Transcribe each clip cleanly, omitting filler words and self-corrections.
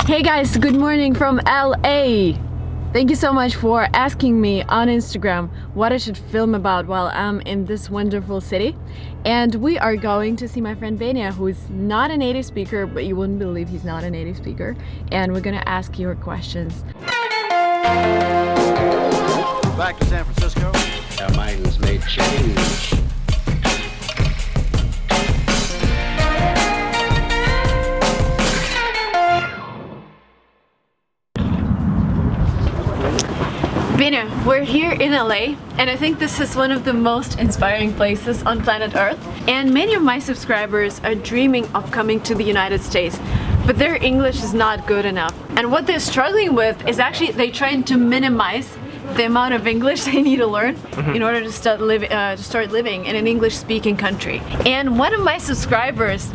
Hey guys, good morning from LA. Thank you so much for asking me on Instagram what I should film about while I'm in this wonderful city. And we are going to see my friend Benia, who is not a native speaker, but you wouldn't believe he's not a native speaker. And we're gonna ask your questions. Back to San Francisco. Our minds may change. Benia, we're here in LA, and I think this is one of the most inspiring places on planet Earth. And many of my subscribers are dreaming of coming to the United States, but their English is not good enough. And what they're struggling with is actually they're trying to minimize the amount of English they need to learn in order to start living in an English-speaking country. And one of my subscribers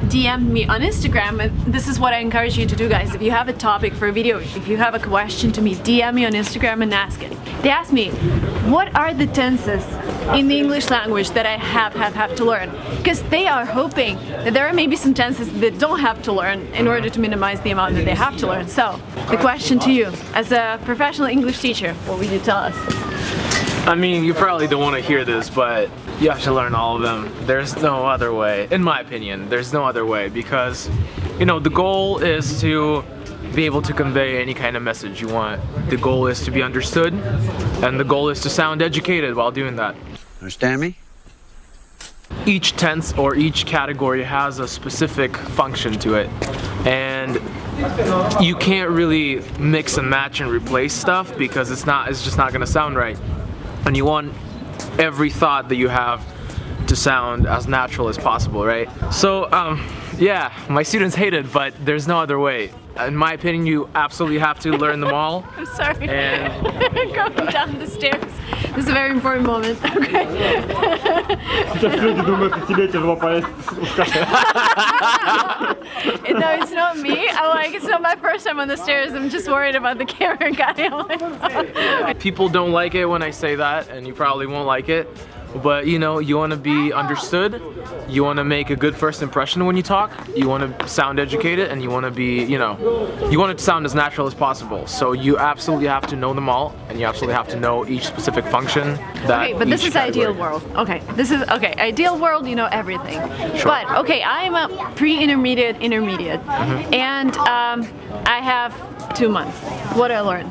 DM'd me on Instagram, and this is what I encourage you to do, guys. If you have a topic for a video, if you have a question to me, DM me on Instagram and ask it. They asked me, what are the tenses in the English language that I have to learn? Because they are hoping that there are maybe some tenses that don't have to learn in order to minimize the amount that they have to learn. So, the question to you, as a professional English teacher, what would you tell us? I mean, you probably don't want to hear this, but you have to learn all of them. There's no other way, in my opinion. There's no other way, because, you know, the goal is to be able to convey any kind of message you want. The goal is to be understood, and the goal is to sound educated while doing that. Understand me? Each tense or each category has a specific function to it, and you can't really mix and match and replace stuff because it's just not gonna sound right. And you want every thought that you have to sound as natural as possible, right? So yeah, my students hate it, but there's no other way. In my opinion, you absolutely have to learn them all. I'm sorry. And going down the stairs. This is a very important moment. Okay. No, it's not me. It's not my first time on the stairs. I'm just worried about the camera guy. People don't like it when I say that, and you probably won't like it. But you know, you want to be understood, you want to make a good first impression when you talk, you want to sound educated, and you want to be, you know, you want it to sound as natural as possible. So you absolutely have to know them all, and you absolutely have to know each specific function. Okay, but this is ideal world. Okay, this is, okay, ideal world, you know everything. Sure. But, okay, I'm a pre-intermediate, intermediate, and I have 2 months. What do I learn?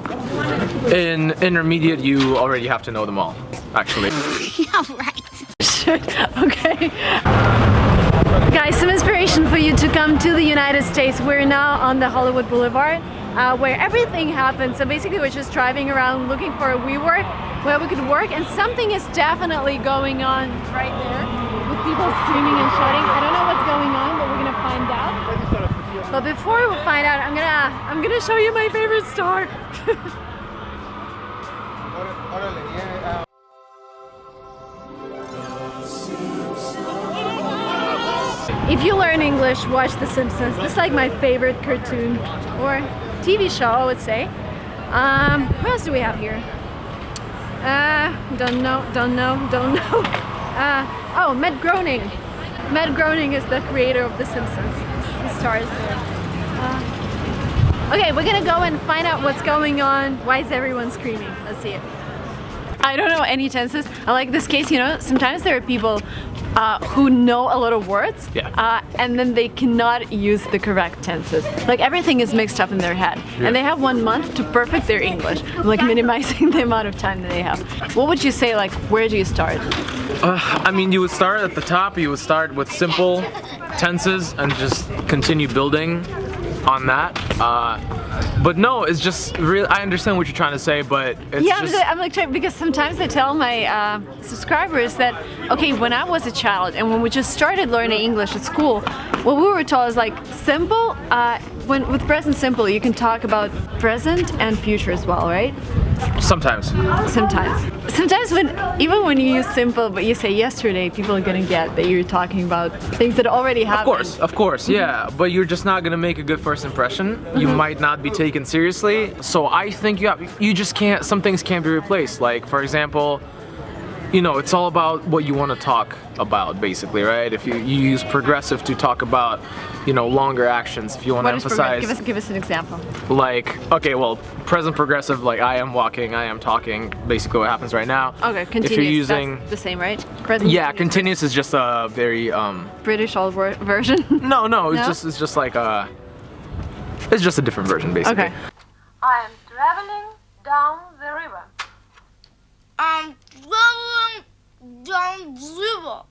In intermediate, you already have to know them all, actually. Yeah, right. Okay. Guys, some inspiration for you to come to the United States. We're now on the Hollywood Boulevard, where everything happens. So basically we're just driving around looking for a WeWork where we could work, and something is definitely going on right there with people screaming and shouting. I don't know what's going on, but we're gonna find out. But before we find out, I'm gonna show you my favorite store. If you learn English, watch The Simpsons. This is like my favorite cartoon or TV show, I would say. What else do we have here? Don't know. Oh, Matt Groening. Matt Groening is the creator of The Simpsons. He stars there. Okay, we're gonna go and find out what's going on. Why is everyone screaming? Let's see it. I don't know any tenses. I like this case, you know, sometimes there are people who know a lot of words, and then they cannot use the correct tenses. Like everything is mixed up in their head, and they have 1 month to perfect their English, like minimizing the amount of time that they have. What would you say, like, where do you start? I mean, you would start at the top. You would start with simple tenses and just continue building on that. But no, it's just really, I understand what you're trying to say, but it's just... I'm like trying, because sometimes I tell my subscribers that, okay, when I was a child and when we just started learning English at school, what we were told is like simple, with present simple you can talk about present and future as well, right? Sometimes. Sometimes even when you use simple but you say yesterday, people are gonna get that you're talking about things that already happened. Of course, yeah, but you're just not gonna make a good first impression. You might not be taken seriously. So I think you just can't, some things can't be replaced. Like, for example, you know, it's all about what you want to talk about, basically, right? If you use progressive to talk about, you know, longer actions, if you want to emphasize. Give us an example. Like, okay, well, present progressive, like I am walking, I am talking, basically what happens right now. Okay, continuous. If you're using, that's the same, right? Present. Yeah, continuous is just a very British old version. No, it's just like it's just a different version, basically. Okay. I am traveling down the river. I'm traveling down the river.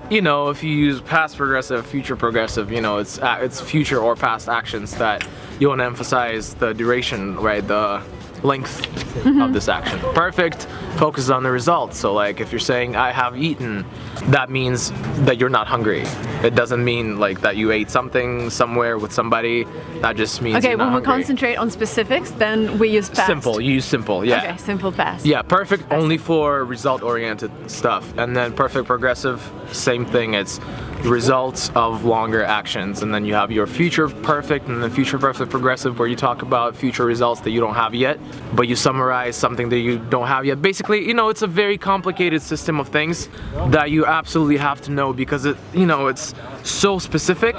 You know, if you use past progressive, future progressive, you know, it's future or past actions that you want to emphasize the duration, right? The length of this action. Perfect focuses on the result. So like if you're saying I have eaten, that means that you're not hungry. It doesn't mean like that you ate something somewhere with somebody. That just means Okay, you're not when we hungry. concentrate on specifics, then we use past. Simple, you use simple, yeah. Okay, simple past. Yeah, perfect only for result-oriented stuff. And then perfect progressive, same thing. It's results of longer actions. And then you have your future perfect and then future perfect progressive where you talk about future results that you don't have yet, but you summarize something that you don't have yet. Basically, you know, it's a very complicated system of things that you absolutely have to know because it, you know, it's so specific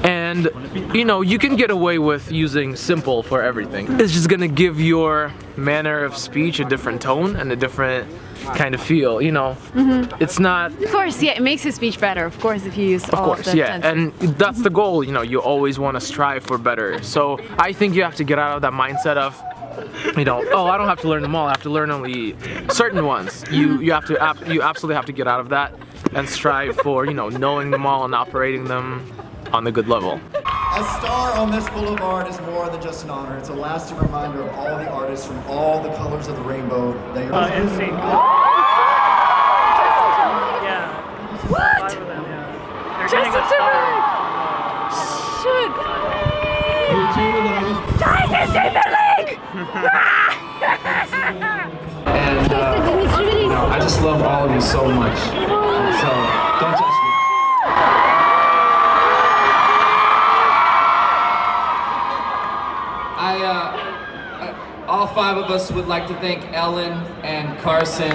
and, you know, you can get away with using simple for everything. It's just gonna give your manner of speech a different tone and a different kind of feel, you know. It's not. Of course, yeah, it makes your speech better. Of course, if you use all of the tenses. And that's the goal. You know, you always want to strive for better. So I think you have to get out of that mindset of, you know, oh, I don't have to learn them all. I have to learn only certain ones. You absolutely have to get out of that and strive for, you know, knowing them all and operating them on the good level. A star on this boulevard is more than just an honor. It's a lasting reminder of all the artists from all the colors of the rainbow that you're Yeah. What? Justin Timberlake! Shoot! Justin Timberlake! And you know, I just love all of you so much. So don't touch me. All five of us would like to thank Ellen and Carson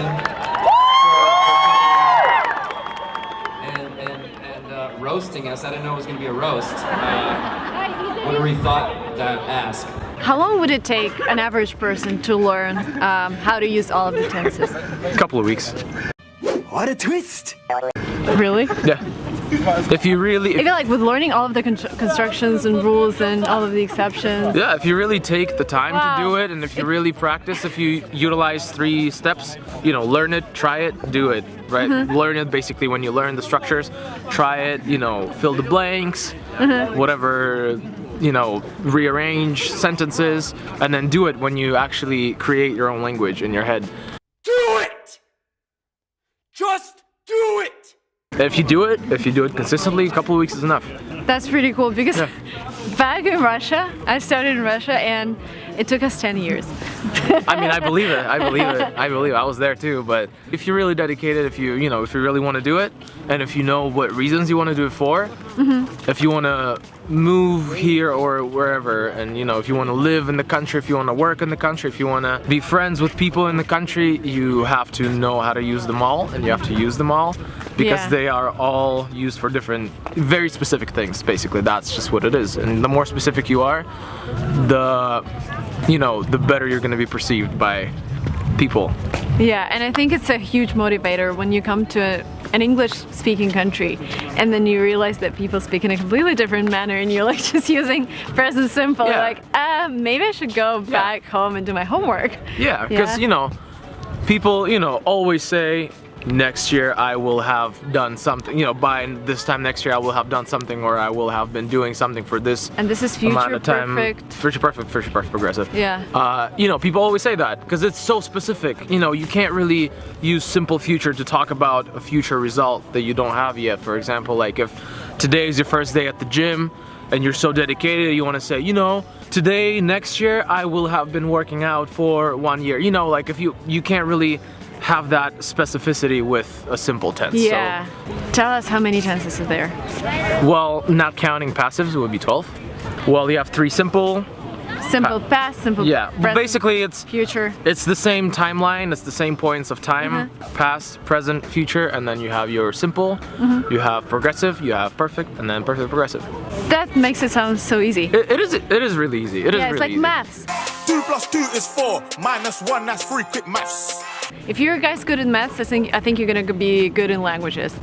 and roasting us. I didn't know it was going to be a roast. What a rethought that ask. How long would it take an average person to learn how to use all of the tenses? A couple of weeks. What a twist! Really? Yeah. If you really. I feel like with learning all of the constructions and rules and all of the exceptions. Yeah, if you really take the time Wow. to do it and if you really practice, if you utilize 3 steps, you know, learn it, try it, do it, right? Learn it basically when you learn the structures, try it, you know, fill the blanks, whatever, you know, rearrange sentences, and then do it when you actually create your own language in your head. Do it! Just do it! If you do it consistently, a couple of weeks is enough. That's pretty cool because back in Russia, I started in Russia and it took us 10 years. I mean, I believe it. I was there too. But if you're really dedicated, if you really want to do it, and if you know what reasons you want to do it for, if you want to move here or wherever, and you know, if you want to live in the country, if you want to work in the country, if you want to be friends with people in the country, you have to know how to use them all, and you have to use them all because they are all used for different, very specific things. Basically, that's just what it is. And the more specific you are, the better you're going to be perceived by people. Yeah, and I think it's a huge motivator when you come to an English-speaking country and then you realize that people speak in a completely different manner and you're like just using present simple. Yeah. Like, maybe I should go back home and do my homework. Yeah, because you know, people always say, next year I will have done something, by this time next year I will have done something, or I will have been doing something for this And this is amount of time. future perfect. Future perfect progressive. Yeah. People always say that because it's so specific. You can't really use simple future to talk about a future result that you don't have yet. For example, like if today is your first day at the gym and you're so dedicated, you want to say, today, next year, I will have been working out for 1 year. Like if you can't really have that specificity with a simple tense. Yeah. Tell us how many tenses are there. Well, not counting passives, it would be 12. Well, you have 3 simple, Simple past, simple Yeah, present, basically it's future. It's the same timeline, it's the same points of time, past, present, future, and then you have your simple, you have progressive, you have perfect, and then perfect progressive. That makes it sound so easy. It is really easy. It is Yeah, it's really like easy. maths. 2 + 2 is 4, -1, that's 3, quick maths. If you're guys good at maths, I think you're gonna be good in languages.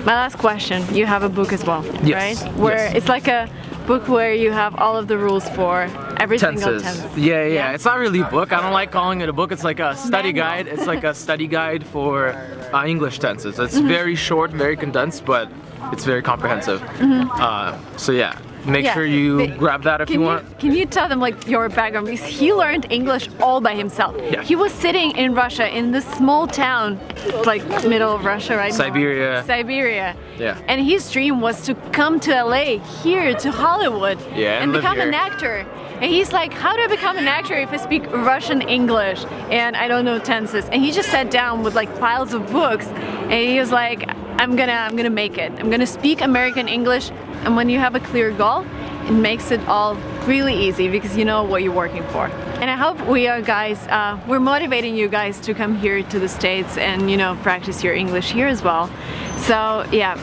My last question, you have a book as well, Yes, right? Where yes. it's like a book where you have all of the rules for every single Tenses. tense. Yeah. It's not really a book. I don't like calling it a book. It's like a study guide. It's like a study guide for English tenses. It's very short, very condensed, but it's very comprehensive. So yeah. Make sure you grab that if you want. Can you tell them like your background? Because he learned English all by himself. Yeah. He was sitting in Russia in this small town, like middle of Russia, right? Siberia. Siberia. Yeah. And his dream was to come to LA, here to Hollywood, Yeah, and and live become an here. actor. And he's like, how do I become an actor if I speak Russian English and I don't know tenses? And he just sat down with like piles of books, and he was like, I'm gonna make it. I'm gonna speak American English. And when you have a clear goal, it makes it all really easy because you know what you're working for. And I hope we're motivating you guys to come here to the States and, you know, practice your English here as well. So yeah,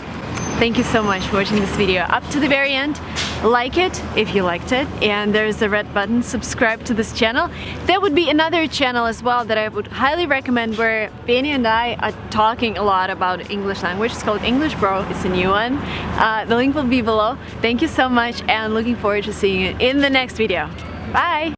thank you so much for watching this video up to the very end. Like it if you liked it, and there's a red button, subscribe to this channel. There would be another channel as well that I would highly recommend where Benny and I are talking a lot about English language. It's called English Bro, it's a new one. The link will be below. Thank you so much and looking forward to seeing you in the next video. Bye!